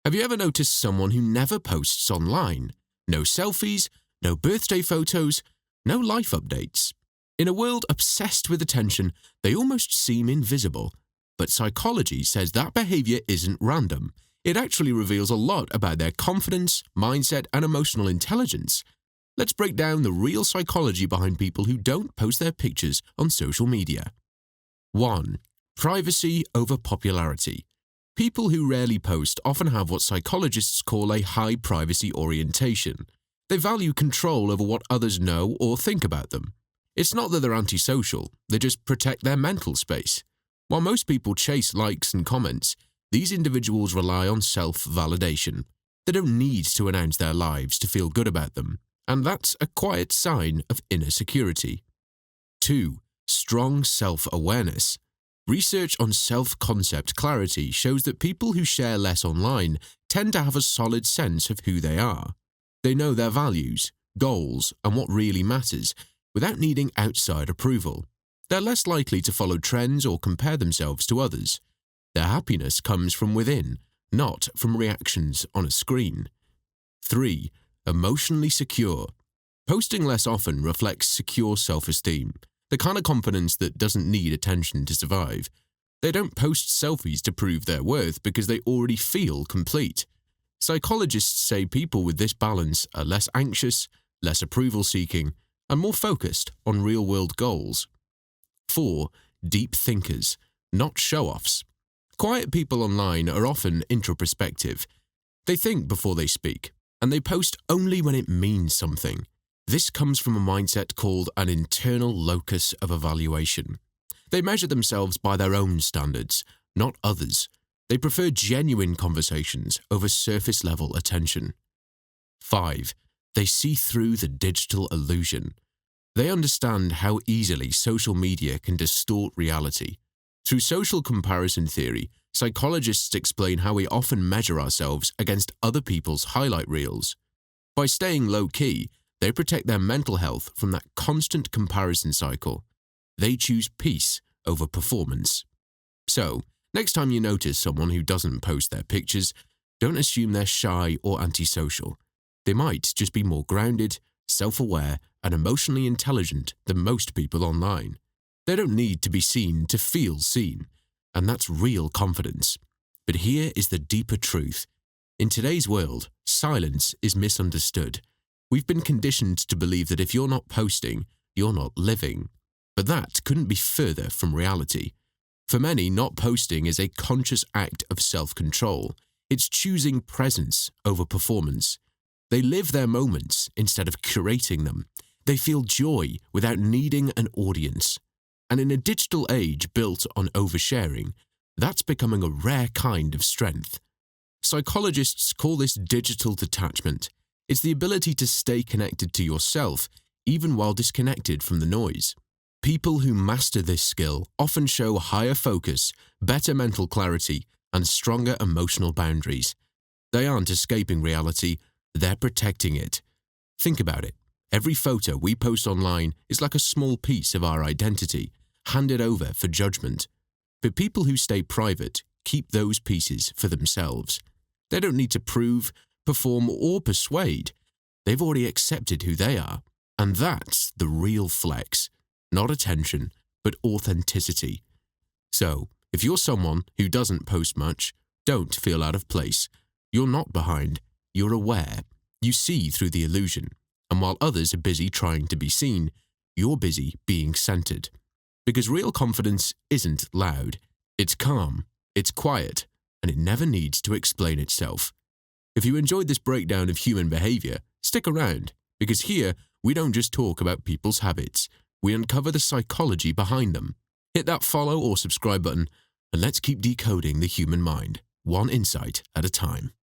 Have you ever noticed someone who never posts online? No selfies, no birthday photos, no life updates. In a world obsessed with attention, they almost seem invisible. But psychology says that behavior isn't random. It actually reveals a lot about their confidence, mindset, and emotional intelligence. Let's break down the real psychology behind people who don't post their pictures on social media. 1. Privacy over popularity. People who rarely post often have what psychologists call a high privacy orientation. They value control over what others know or think about them. It's not that they're antisocial, they just protect their mental space. While most people chase likes and comments, these individuals rely on self-validation. They don't need to announce their lives to feel good about them, and that's a quiet sign of inner security. 2. Strong self-awareness. Research on self-concept clarity shows that people who share less online tend to have a solid sense of who they are. They know their values, goals, and what really matters without needing outside approval. They're less likely to follow trends or compare themselves to others. Their happiness comes from within, not from reactions on a screen. 3. Emotionally secure. Posting less often reflects secure self-esteem, the kind of confidence that doesn't need attention to survive. They don't post selfies to prove their worth because they already feel complete. Psychologists say people with this balance are less anxious, less approval-seeking, and more focused on real-world goals. 4. Deep thinkers, not show-offs. Quiet people online are often introspective. They think before they speak, and they post only when it means something. This comes from a mindset called an internal locus of evaluation. They measure themselves by their own standards, not others. They prefer genuine conversations over surface-level attention. 5. They see through the digital illusion. They understand how easily social media can distort reality. Through social comparison theory, psychologists explain how we often measure ourselves against other people's highlight reels. By staying low-key, they protect their mental health from that constant comparison cycle. They choose peace over performance. So, next time you notice someone who doesn't post their pictures, don't assume they're shy or antisocial. They might just be more grounded, self-aware, and emotionally intelligent than most people online. They don't need to be seen to feel seen, and that's real confidence. But here is the deeper truth. In today's world, silence is misunderstood. We've been conditioned to believe that if you're not posting, you're not living. But that couldn't be further from reality. For many, not posting is a conscious act of self-control. It's choosing presence over performance. They live their moments instead of curating them. They feel joy without needing an audience. And in a digital age built on oversharing, that's becoming a rare kind of strength. Psychologists call this digital detachment. It's the ability to stay connected to yourself, even while disconnected from the noise. People who master this skill often show higher focus, better mental clarity, and stronger emotional boundaries. They aren't escaping reality, they're protecting it. Think about it. Every photo we post online is like a small piece of our identity, handed over for judgment. But people who stay private keep those pieces for themselves. They don't need to prove, perform, or persuade. They've already accepted who they are. And that's the real flex. Not attention, but authenticity. So, if you're someone who doesn't post much, don't feel out of place. You're not behind. You're aware. You see through the illusion. And while others are busy trying to be seen, you're busy being centered. Because real confidence isn't loud. It's calm, it's quiet, and it never needs to explain itself. If you enjoyed this breakdown of human behavior, stick around, because here we don't just talk about people's habits, we uncover the psychology behind them. Hit that follow or subscribe button, and let's keep decoding the human mind, one insight at a time.